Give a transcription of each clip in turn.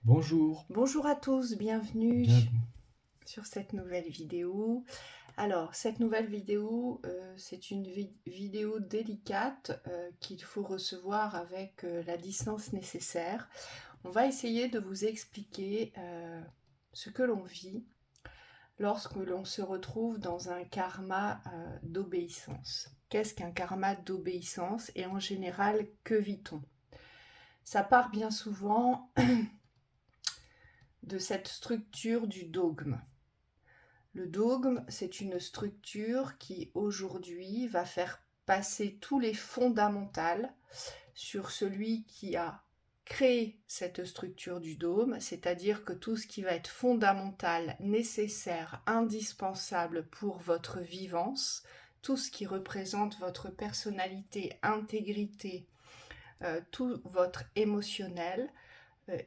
Bonjour, Bonjour à tous, bienvenue bienvenue. sur cette nouvelle vidéo. Alors, cette nouvelle vidéo, c'est une vidéo délicate qu'il faut recevoir avec la distance nécessaire. On va essayer de vous expliquer ce que l'on vit lorsque l'on se retrouve dans un karma d'obéissance. Qu'est-ce qu'un karma d'obéissance et en général, que vit-on? Ça part bien souvent de cette structure du dogme. Le dogme, c'est une structure qui aujourd'hui va faire passer tous les fondamentaux sur celui qui a créé cette structure du dôme, c'est-à-dire que tout ce qui va être fondamental, nécessaire, indispensable pour votre vivance, tout ce qui représente votre personnalité, intégrité, tout votre émotionnel,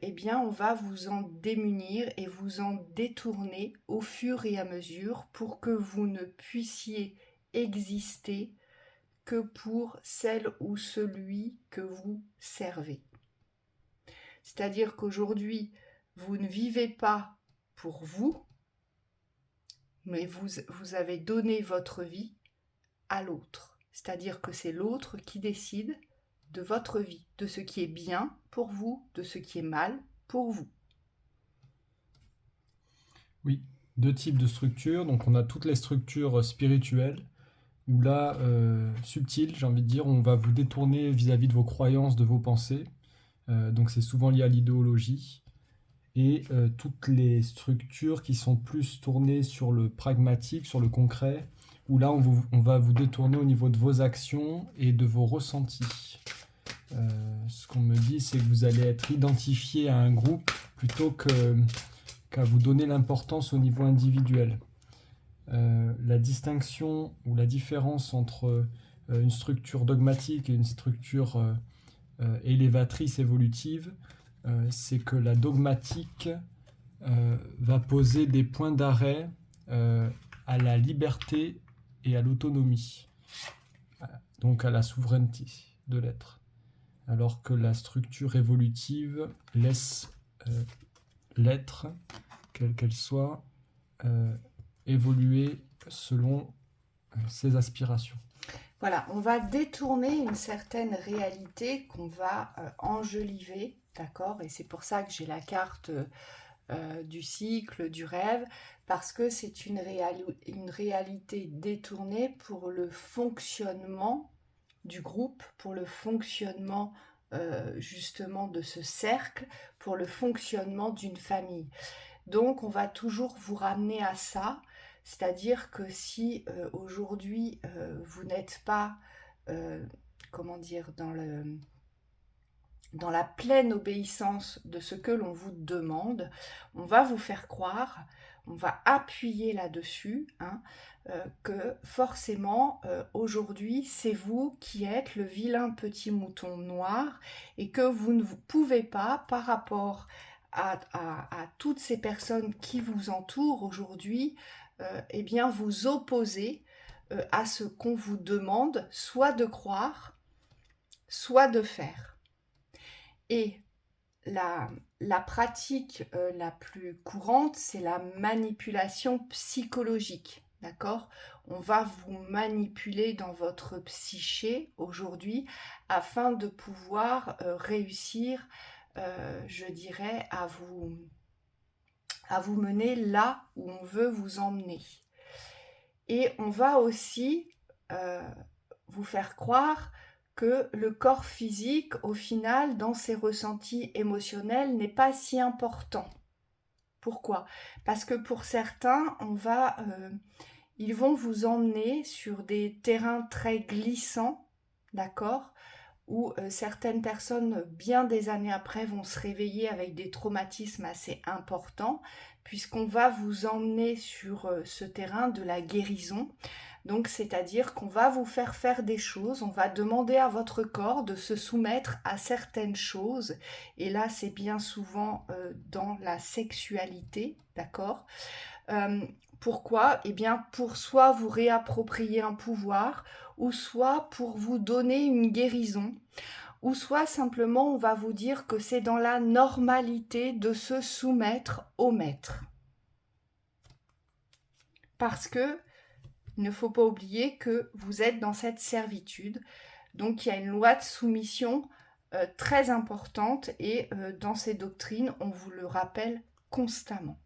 eh bien, on va vous en démunir et vous en détourner au fur et à mesure pour que vous ne puissiez exister que pour celle ou celui que vous servez. C'est-à-dire qu'aujourd'hui, vous ne vivez pas pour vous, mais vous avez donné votre vie à l'autre. C'est-à-dire que c'est l'autre qui décide de votre vie, de ce qui est bien pour vous, de ce qui est mal pour vous. Oui, deux types de structures. Donc on a toutes les structures spirituelles, où là, subtiles, j'ai envie de dire, on va vous détourner vis-à-vis de vos croyances, de vos pensées. Donc c'est souvent lié à l'idéologie. Et toutes les structures qui sont plus tournées sur le pragmatique, sur le concret, où là on va vous détourner au niveau de vos actions et de vos ressentis. Ce qu'on me dit, c'est que vous allez être identifié à un groupe plutôt qu'à vous donner l'importance au niveau individuel. La distinction ou la différence entre une structure dogmatique et une structure élévatrice, évolutive, c'est que la dogmatique va poser des points d'arrêt à la liberté et à l'autonomie, donc à la souveraineté de l'être. Alors que la structure évolutive laisse l'être, quelle qu'elle soit, évoluer selon ses aspirations. Voilà, on va détourner une certaine réalité qu'on va enjoliver, d'accord? Et c'est pour ça que j'ai la carte du cycle, du rêve, parce que c'est une réalité détournée pour le fonctionnement du groupe, pour le fonctionnement justement de ce cercle, pour le fonctionnement d'une famille. Donc on va toujours vous ramener à ça, c'est-à-dire que si aujourd'hui vous n'êtes pas, euh, comment dire, dans la pleine obéissance de ce que l'on vous demande, on va vous faire croire, on va appuyer là-dessus, hein, que forcément aujourd'hui c'est vous qui êtes le vilain petit mouton noir et que vous ne pouvez pas par rapport à toutes ces personnes qui vous entourent aujourd'hui, eh bien vous opposer à ce qu'on vous demande, soit de croire, soit de faire. Et la pratique la plus courante, c'est la manipulation psychologique. D'accord? On va vous manipuler dans votre psyché aujourd'hui afin de pouvoir réussir, je dirais, à vous mener là où on veut vous emmener. Et on va aussi euh, vous faire croire que le corps physique, au final, dans ses ressentis émotionnels, n'est pas si important. Pourquoi? Parce que pour certains, ils vont vous emmener sur des terrains très glissants, d'accord? Où certaines personnes, bien des années après, vont se réveiller avec des traumatismes assez importants, puisqu'on va vous emmener sur ce terrain de la guérison. Donc, c'est-à-dire qu'on va vous faire faire des choses, on va demander à votre corps de se soumettre à certaines choses, et là, c'est bien souvent dans la sexualité, d'accord? euh, Pourquoi? Eh bien, pour soit vous réapproprier un pouvoir, ou soit pour vous donner une guérison, ou soit simplement on va vous dire que c'est dans la normalité de se soumettre au maître. Parce que il ne faut pas oublier que vous êtes dans cette servitude. Donc il y a une loi de soumission très importante et dans ces doctrines, on vous le rappelle constamment.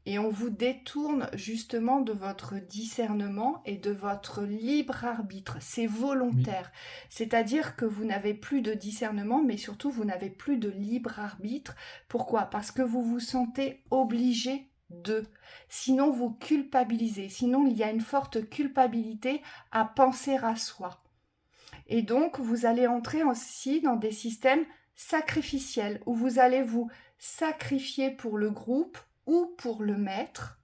Et on vous détourne justement de votre discernement et de votre libre arbitre. C'est volontaire. Oui. C'est-à-dire que vous n'avez plus de discernement, mais surtout vous n'avez plus de libre arbitre. Pourquoi ? Parce que vous vous sentez obligé de. Sinon, vous culpabilisez. Sinon, il y a une forte culpabilité à penser à soi. Et donc, vous allez entrer aussi dans des systèmes sacrificiels où vous allez vous sacrifier pour le groupe ou pour le maître,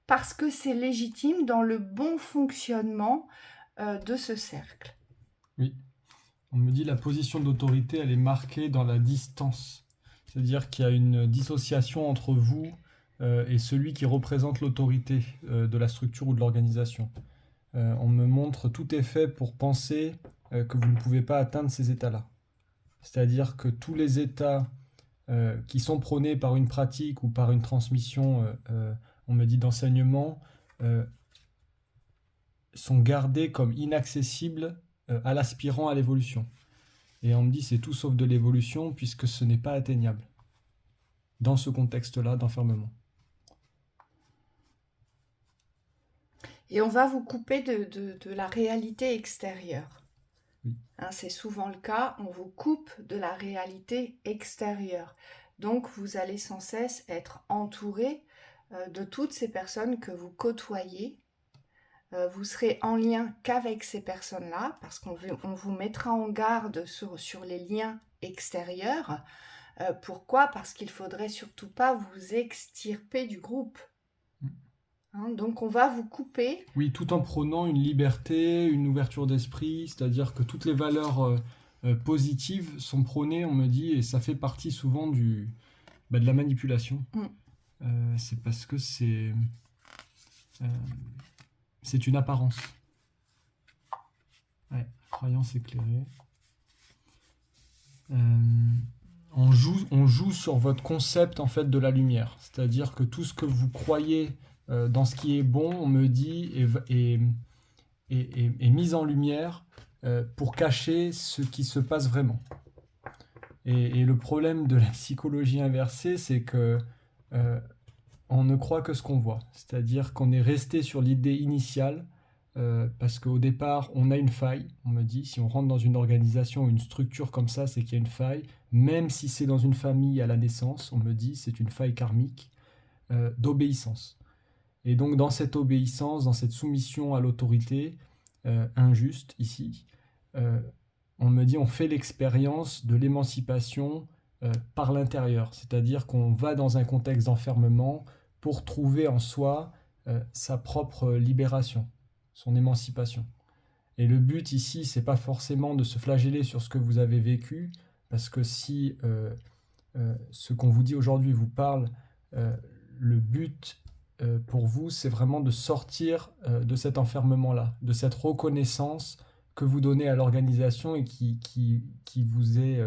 parce que c'est légitime dans le bon fonctionnement de ce cercle. Oui, on me dit la position d'autorité, elle est marquée dans la distance. C'est-à-dire qu'il y a une dissociation entre vous et celui qui représente l'autorité de la structure ou de l'organisation. On me montre tout est fait pour penser que vous ne pouvez pas atteindre ces états-là. C'est-à-dire que tous les états qui sont prônés par une pratique ou par une transmission, on me dit d'enseignement, sont gardés comme inaccessibles à l'aspirant à l'évolution. Et on me dit c'est tout sauf de l'évolution puisque ce n'est pas atteignable dans ce contexte-là d'enfermement. Et on va vous couper de la réalité extérieure. Oui. C'est souvent le cas, on vous coupe de la réalité extérieure. Donc vous allez sans cesse être entouré de toutes ces personnes que vous côtoyez. Vous serez en lien qu'avec ces personnes-là, parce qu'on vous mettra en garde sur les liens extérieurs. Pourquoi ? Parce qu'il ne faudrait surtout pas vous extirper du groupe. Donc on va vous couper. Oui, tout en prônant une liberté, une ouverture d'esprit, c'est-à-dire que toutes les valeurs positives sont prônées, on me dit, et ça fait partie souvent de la manipulation. C'est parce que c'est une apparence. Ouais, croyance éclairée. On joue sur votre concept en fait de la lumière, c'est-à-dire que tout ce que vous croyez dans ce qui est bon, on me dit, est mis en lumière pour cacher ce qui se passe vraiment. Et le problème de la psychologie inversée, c'est que on ne croit que ce qu'on voit. C'est-à-dire qu'on est resté sur l'idée initiale, parce qu'au départ, on a une faille. On me dit, si on rentre dans une organisation ou une structure comme ça, c'est qu'il y a une faille. Même si c'est dans une famille à la naissance, on me dit, c'est une faille karmique d'obéissance. Et donc dans cette obéissance, dans cette soumission à l'autorité injuste ici, on me dit on fait l'expérience de l'émancipation par l'intérieur, c'est-à-dire qu'on va dans un contexte d'enfermement pour trouver en soi sa propre libération, son émancipation. Et le but ici, c'est pas forcément de se flageller sur ce que vous avez vécu, parce que si ce qu'on vous dit aujourd'hui vous parle, le but pour vous, c'est vraiment de sortir de cet enfermement-là, de cette reconnaissance que vous donnez à l'organisation et qui vous est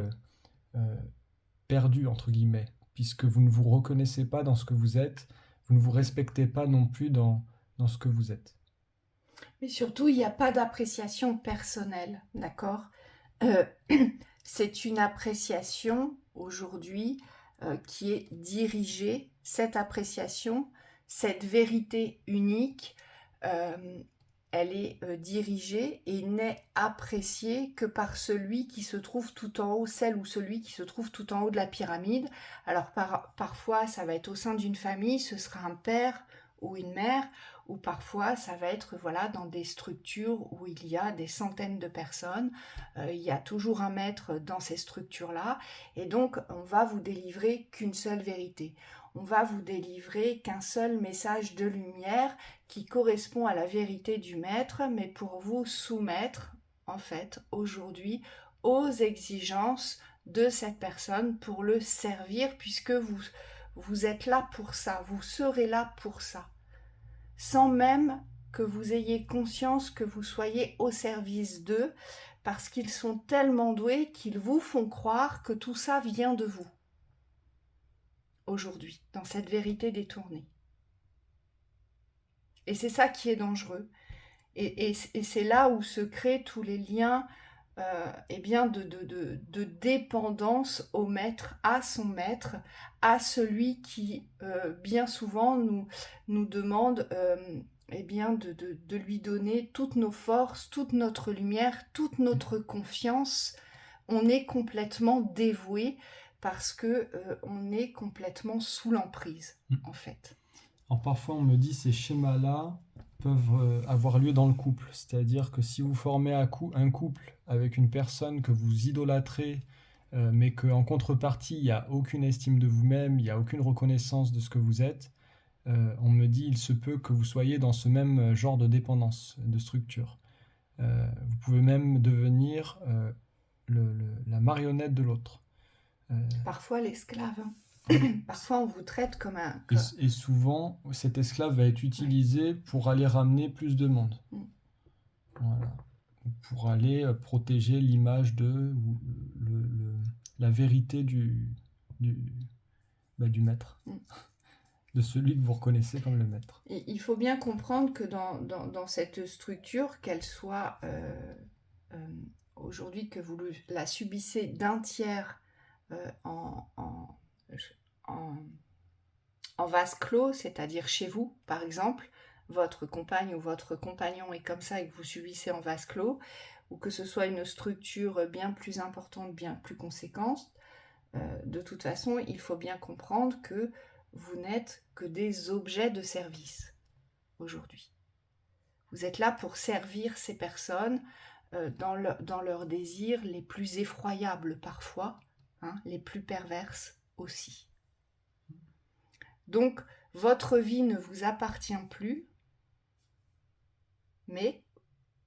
perdu, entre guillemets, puisque vous ne vous reconnaissez pas dans ce que vous êtes, vous ne vous respectez pas non plus dans ce que vous êtes. Mais surtout, il n'y a pas d'appréciation personnelle, d'accord ? C'est une appréciation, aujourd'hui, qui est dirigée, cette appréciation, cette vérité unique, elle est dirigée et n'est appréciée que par celui qui se trouve tout en haut, celle ou celui qui se trouve tout en haut de la pyramide. Alors parfois, ça va être au sein d'une famille, ce sera un père ou une mère, ou parfois ça va être dans des structures où il y a des centaines de personnes, il y a toujours un maître dans ces structures-là, et donc on va vous délivrer qu'une seule vérité. On va vous délivrer qu'un seul message de lumière qui correspond à la vérité du maître, mais pour vous soumettre, en fait, aujourd'hui, aux exigences de cette personne pour le servir, puisque vous êtes là pour ça, vous serez là pour ça, sans même que vous ayez conscience que vous soyez au service d'eux, parce qu'ils sont tellement doués qu'ils vous font croire que tout ça vient de vous, aujourd'hui, dans cette vérité détournée. Et c'est ça qui est dangereux. Et c'est là où se créent tous les liens eh bien de dépendance au maître, à son maître, à celui qui bien souvent nous demande eh bien de lui donner toutes nos forces, toute notre lumière, toute notre confiance. On est complètement dévoué parce que on est complètement sous l'emprise, en fait. Alors parfois on me dit ces schémas-là peuvent avoir lieu dans le couple. C'est-à-dire que si vous formez un couple avec une personne que vous idolâtrez, mais qu'en contrepartie, il n'y a aucune estime de vous-même, il n'y a aucune reconnaissance de ce que vous êtes, on me dit il se peut que vous soyez dans ce même genre de dépendance, de structure. Vous pouvez même devenir la marionnette de l'autre. Parfois l'esclave. Parfois on vous traite comme un... Et souvent, cet esclave va être utilisé pour aller ramener plus de monde. Voilà. Pour aller protéger l'image ou la vérité du maître. De celui que vous reconnaissez comme le maître. Il faut bien comprendre que dans cette structure, qu'elle soit aujourd'hui que vous la subissez d'un tiers en vase clos, c'est-à-dire chez vous, par exemple, votre compagne ou votre compagnon est comme ça et que vous subissez en vase clos, ou que ce soit une structure bien plus importante, bien plus conséquente, de toute façon, il faut bien comprendre que vous n'êtes que des objets de service aujourd'hui. Vous êtes là pour servir ces personnes dans leurs désirs les plus effroyables parfois, les plus perverses aussi. Donc, votre vie ne vous appartient plus, mais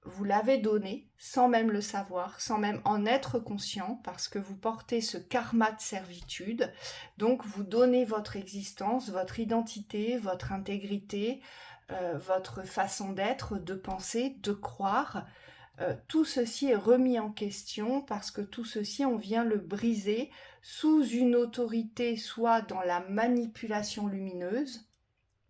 vous l'avez donnée sans même le savoir, sans même en être conscient, parce que vous portez ce karma de servitude. Donc, vous donnez votre existence, votre identité, votre intégrité, votre façon d'être, de penser, de croire. Tout ceci est remis en question parce que tout ceci, on vient le briser sous une autorité, soit dans la manipulation lumineuse,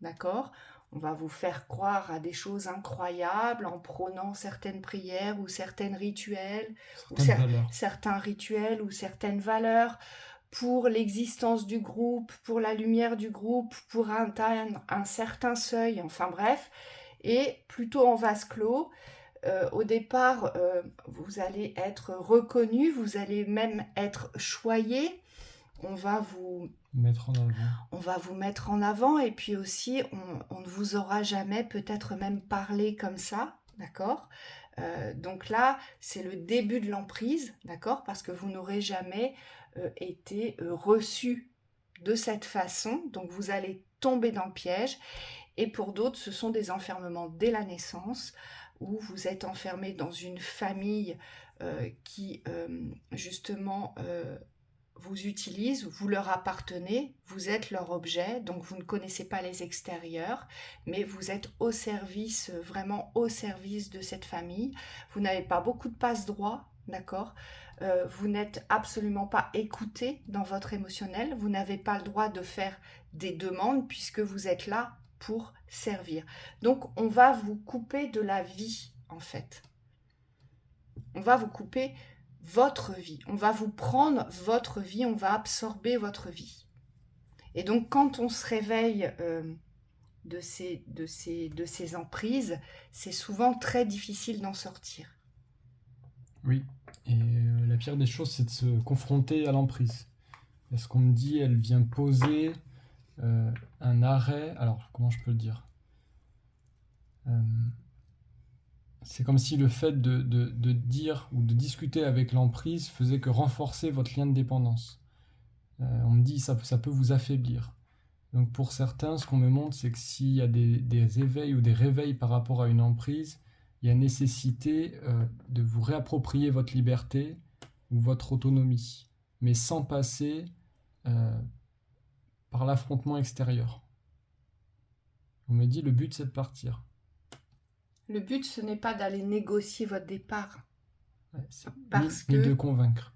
d'accord ? On va vous faire croire à des choses incroyables en prônant certaines prières ou certains rituels ou certaines valeurs pour l'existence du groupe, pour la lumière du groupe, pour atteindre un certain seuil, enfin bref, et plutôt en vase clos. Au départ, vous allez être reconnu, vous allez même être choyé. On va vous mettre en avant et puis aussi on ne vous aura jamais peut-être même parlé comme ça, d'accord ? Donc là, c'est le début de l'emprise, d'accord ? Parce que vous n'aurez jamais été reçu de cette façon, donc vous allez tomber dans le piège. Et pour d'autres, ce sont des enfermements dès la naissance, où vous êtes enfermé dans une famille qui justement vous utilise, vous leur appartenez, vous êtes leur objet, donc vous ne connaissez pas les extérieurs, mais vous êtes au service, vraiment au service de cette famille. Vous n'avez pas beaucoup de passe-droit, d'accord ? Vous n'êtes absolument pas écouté dans votre émotionnel, vous n'avez pas le droit de faire des demandes puisque vous êtes là pour servir. Donc on va vous couper de la vie, en fait. On va vous couper votre vie. On va vous prendre votre vie, on va absorber votre vie. Et donc quand on se réveille de ces emprises, c'est souvent très difficile d'en sortir. Oui, et la pire des choses, c'est de se confronter à l'emprise. Parce qu'on me dit, elle vient poser un arrêt, alors comment je peux le dire ? C'est comme si le fait de dire ou de discuter avec l'emprise faisait que renforcer votre lien de dépendance. On me dit ça peut vous affaiblir. Donc pour certains, ce qu'on me montre, c'est que s'il y a des éveils ou des réveils par rapport à une emprise, il y a nécessité de vous réapproprier votre liberté ou votre autonomie, mais sans passer par l'affrontement extérieur. On me dit le but c'est de partir. Le but, ce n'est pas d'aller négocier votre départ, Ouais, parce ni de que, convaincre.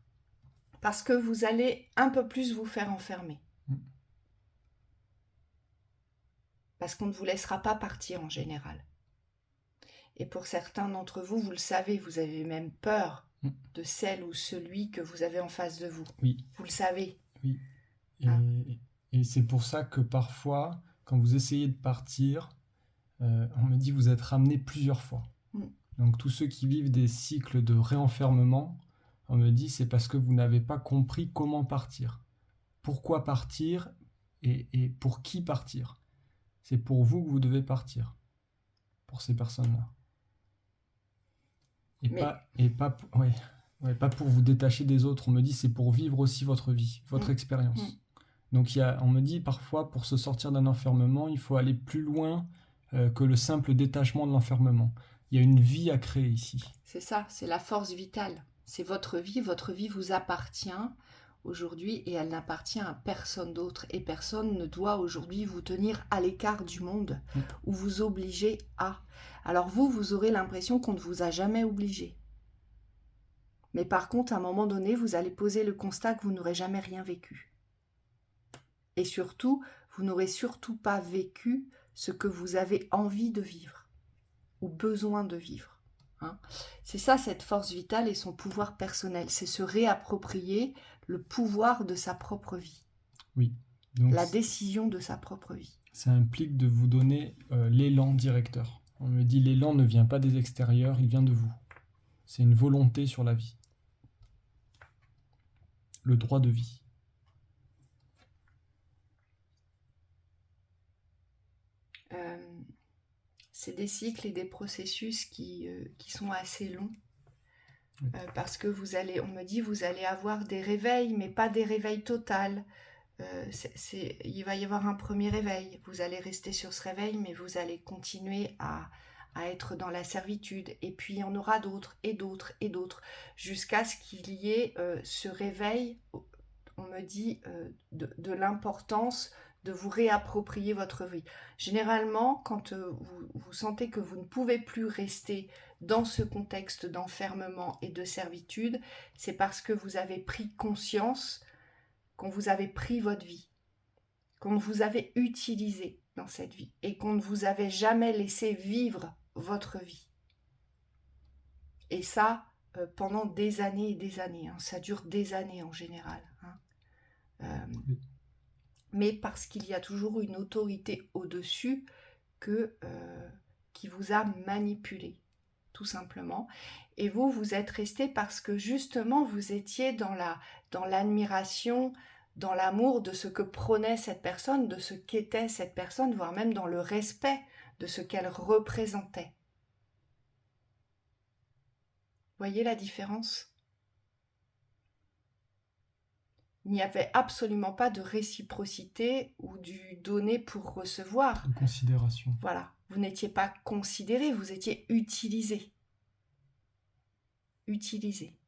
parce que vous allez un peu plus vous faire enfermer. Mm. Parce qu'on ne vous laissera pas partir en général. Et pour certains d'entre vous, vous le savez, vous avez même peur Mm. de celle ou celui que vous avez en face de vous. Oui, Vous le savez. oui. Hein. Et c'est pour ça que parfois, quand vous essayez de partir, on me dit vous êtes ramené plusieurs fois. Mm. Donc tous ceux qui vivent des cycles de réenfermement, on me dit c'est parce que vous n'avez pas compris comment partir. Pourquoi partir et pour qui partir. C'est pour vous que vous devez partir, pour ces personnes-là. Mais Pas pour vous détacher des autres. On me dit c'est pour vivre aussi votre vie, votre Mm. expérience. Donc on me dit parfois pour se sortir d'un enfermement, il faut aller plus loin que le simple détachement de l'enfermement. Il y a une vie à créer ici. c'est ça, c'est la force vitale. C'est votre vie vous appartient aujourd'hui et elle n'appartient à personne d'autre. Et personne ne doit aujourd'hui vous tenir à l'écart du monde ou vous obliger à. Alors vous aurez l'impression qu'on ne vous a jamais obligé. Mais par contre, à un moment donné, vous allez poser le constat que vous n'aurez jamais rien vécu. Et surtout, vous n'aurez surtout pas vécu ce que vous avez envie de vivre ou besoin de vivre. Hein. C'est ça, cette force vitale et son pouvoir personnel. C'est se réapproprier le pouvoir de sa propre vie. Oui. Donc la décision de sa propre vie. Ça implique de vous donner l'élan directeur. On me dit l'élan ne vient pas des extérieurs, il vient de vous. C'est une volonté sur la vie. Le droit de vie. C'est des cycles et des processus qui sont assez longs. Parce que on me dit, vous allez avoir des réveils, mais pas des réveils totaux. Il va y avoir un premier réveil. Vous allez rester sur ce réveil, mais vous allez continuer à être dans la servitude. Et puis, il y en aura d'autres, et d'autres, et d'autres, jusqu'à ce qu'il y ait ce réveil, on me dit, de l'importance de vous réapproprier votre vie. Généralement, quand vous sentez que vous ne pouvez plus rester dans ce contexte d'enfermement et de servitude, c'est parce que vous avez pris conscience qu'on vous avait pris votre vie, qu'on vous avait utilisé dans cette vie et qu'on ne vous avait jamais laissé vivre votre vie. Et ça, pendant des années et des années. Hein. Ça dure des années en général. Hein. Oui. Mais parce qu'il y a toujours une autorité au-dessus qui vous a manipulé, tout simplement. Et vous êtes resté parce que justement, vous étiez dans l'admiration, dans l'amour de ce que prônait cette personne, de ce qu'était cette personne, voire même dans le respect de ce qu'elle représentait. Voyez la différence ? Il n'y avait absolument pas de réciprocité ou du donner pour recevoir. De considération. Voilà, vous n'étiez pas considéré, vous étiez utilisé. Utilisé.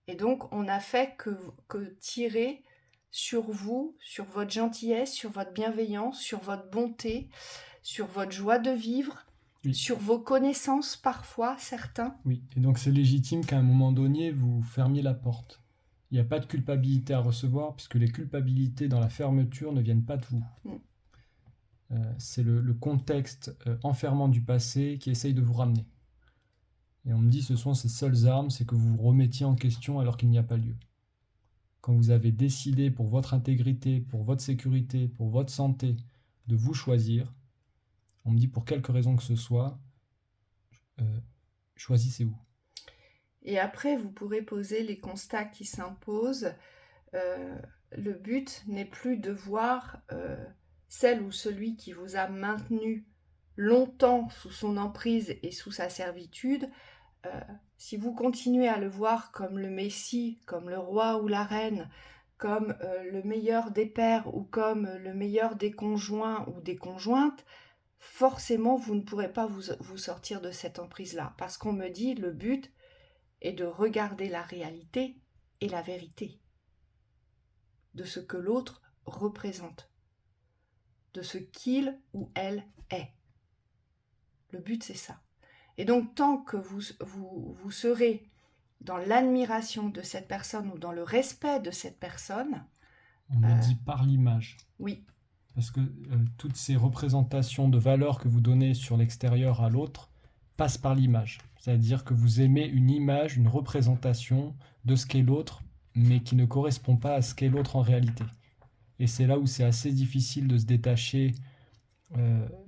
Et donc, on n'a fait que tirer sur vous, sur votre gentillesse, sur votre bienveillance, sur votre bonté, sur votre joie de vivre, oui. Sur vos connaissances parfois, certains. Oui, et donc c'est légitime qu'à un moment donné, vous fermiez la porte. Il n'y a pas de culpabilité à recevoir, puisque les culpabilités dans la fermeture ne viennent pas de vous. C'est le contexte enfermant du passé qui essaye de vous ramener. Et on me dit ce sont ces seules armes, c'est que vous vous remettiez en question alors qu'il n'y a pas lieu. Quand vous avez décidé pour votre intégrité, pour votre sécurité, pour votre santé, de vous choisir, on me dit pour quelque raison que ce soit, choisissez-vous. Et après, vous pourrez poser les constats qui s'imposent. Le but n'est plus de voir celle ou celui qui vous a maintenu longtemps sous son emprise et sous sa servitude. Si vous continuez à le voir comme le Messie, comme le roi ou la reine, comme le meilleur des pères ou comme le meilleur des conjoints ou des conjointes, forcément, vous ne pourrez pas vous sortir de cette emprise-là. Parce qu'on me dit, le but est de regarder la réalité et la vérité de ce que l'autre représente, de ce qu'il ou elle est. Le but, c'est ça. Et donc, tant que vous serez dans l'admiration de cette personne ou dans le respect de cette personne, On me dit par l'image. oui, Parce que toutes ces représentations de valeurs que vous donnez sur l'extérieur à l'autre passent par l'image. C'est-à-dire que vous aimez une image, une représentation de ce qu'est l'autre, mais qui ne correspond pas à ce qu'est l'autre en réalité. Et c'est là où c'est assez difficile de se détacher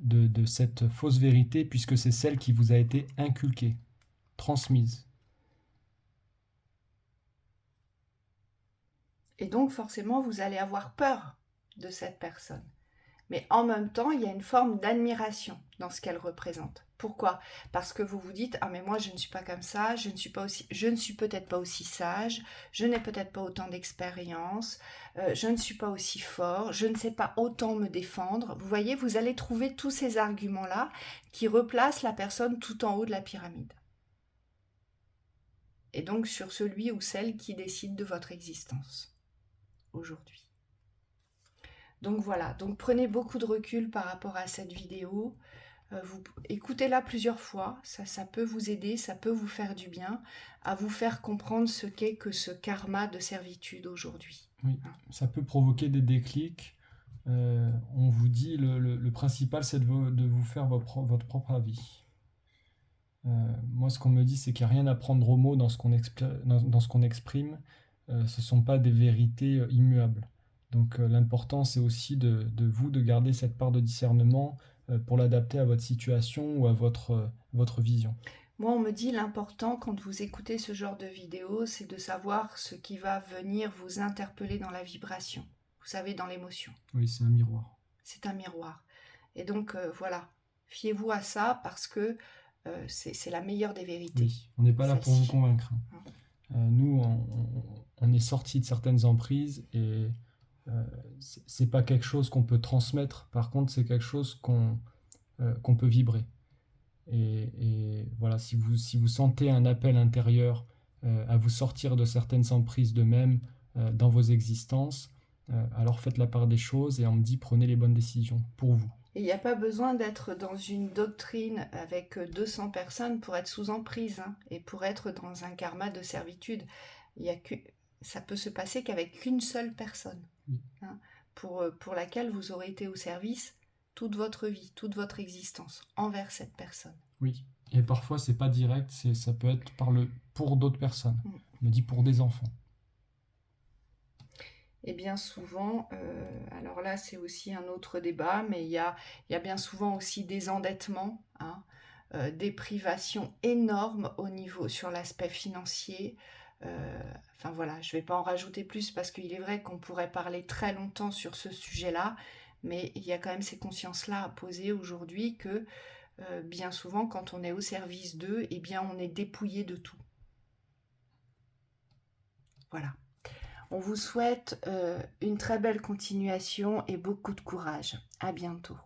de cette fausse vérité, puisque c'est celle qui vous a été inculquée, transmise. et donc forcément, vous allez avoir peur de cette personne. Mais en même temps, il y a une forme d'admiration dans ce qu'elle représente. Pourquoi? Parce que vous vous dites, ah mais moi je ne suis pas comme ça, je ne suis peut-être pas aussi sage, je n'ai peut-être pas autant d'expérience, je ne suis pas aussi fort, je ne sais pas autant me défendre. Vous voyez, vous allez trouver tous ces arguments-là qui replacent la personne tout en haut de la pyramide. Et donc sur celui ou celle qui décide de votre existence aujourd'hui. Donc voilà, donc prenez beaucoup de recul par rapport à cette vidéo. Vous écoutez-la plusieurs fois, ça peut vous aider, ça peut vous faire du bien, à vous faire comprendre ce qu'est que ce karma de servitude aujourd'hui. Oui, ça peut provoquer des déclics. On vous dit, le principal, c'est de vous faire votre propre avis. Moi, ce qu'on me dit, c'est qu'il n'y a rien à prendre au mot dans ce qu'on exprime. Ce ne sont pas des vérités immuables. Donc l'important, c'est aussi de vous de garder cette part de discernement pour l'adapter à votre situation ou à votre vision. Moi, on me dit l'important quand vous écoutez ce genre de vidéo, c'est de savoir ce qui va venir vous interpeller dans la vibration. Vous savez, dans l'émotion. Oui, c'est un miroir. C'est un miroir. Et donc, voilà, fiez-vous à ça parce que c'est la meilleure des vérités. Oui, on n'est pas là pour vous convaincre. Nous, on est sortis de certaines emprises et c'est pas quelque chose qu'on peut transmettre. Par contre, c'est quelque chose qu'on peut vibrer. Et voilà, si vous sentez un appel intérieur à vous sortir de certaines emprises de même dans vos existences, alors faites la part des choses et on me dit prenez les bonnes décisions pour vous. Et il n'y a pas besoin d'être dans une doctrine avec 200 personnes pour être sous emprise et pour être dans un karma de servitude. Ça peut se passer qu'avec qu'une seule personne pour laquelle vous aurez été au service toute votre vie, toute votre existence envers cette personne. Oui, et parfois c'est pas direct, ça peut être pour d'autres personnes. On me dit pour des enfants. Et bien souvent, alors là c'est aussi un autre débat, mais il y a bien souvent aussi des endettements, des privations énormes sur l'aspect financier. Enfin voilà, je ne vais pas en rajouter plus parce qu'il est vrai qu'on pourrait parler très longtemps sur ce sujet-là, mais il y a quand même ces consciences-là à poser aujourd'hui que bien souvent quand on est au service d'eux, eh bien on est dépouillé de tout. Voilà. On vous souhaite une très belle continuation et beaucoup de courage. À bientôt.